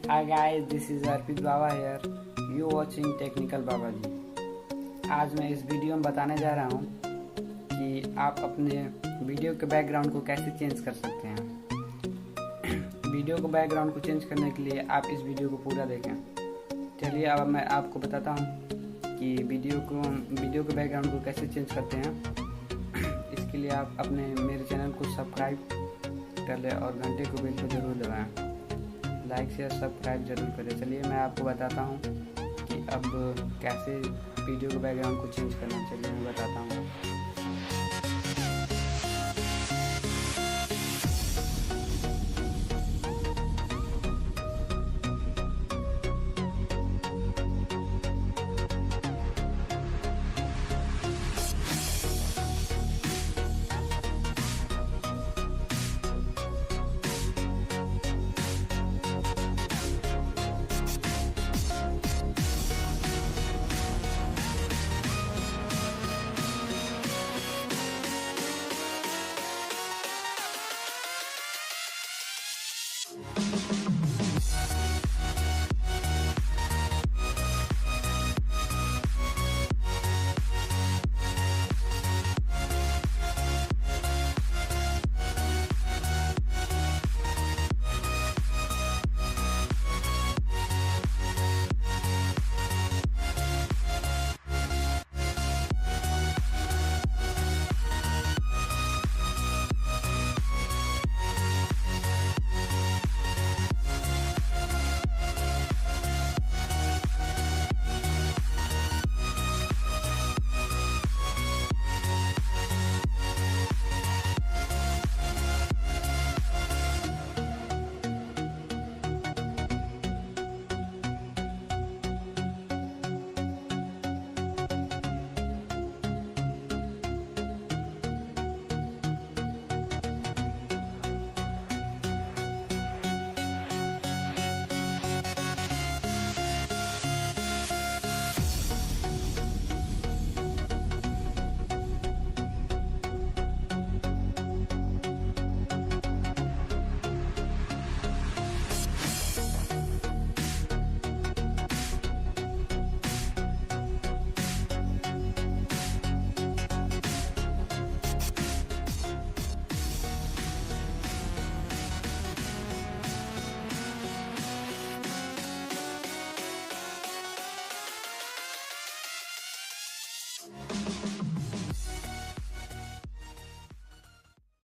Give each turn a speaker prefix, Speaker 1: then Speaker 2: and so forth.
Speaker 1: Hi guys, this is Arpit Baba here. You watching technical Baba ji. आज मैं इस वीडियो में बताने जा रहा हूँ कि आप अपने वीडियो के बैकग्राउंड को कैसे चेंज कर सकते हैं। वीडियो को बैकग्राउंड को चेंज करने के लिए आप इस वीडियो को पूरा देखें। चलिए अब मैं आपको बताता हूँ कि वीडियो के बैकग्राउंड को कैसे चेंज करते हैं। इसके लिए आप अपने मेरे चैनल को सब्सक्राइब कर लें और घंटे को बेल को जरूर दबाएं। लाइक शेयर सब्सक्राइब जरूर करें। चलिए मैं आपको बताता हूँ कि अब कैसे वीडियो के बैकग्राउंड को चेंज करना। चलिए मैं बताता हूँ।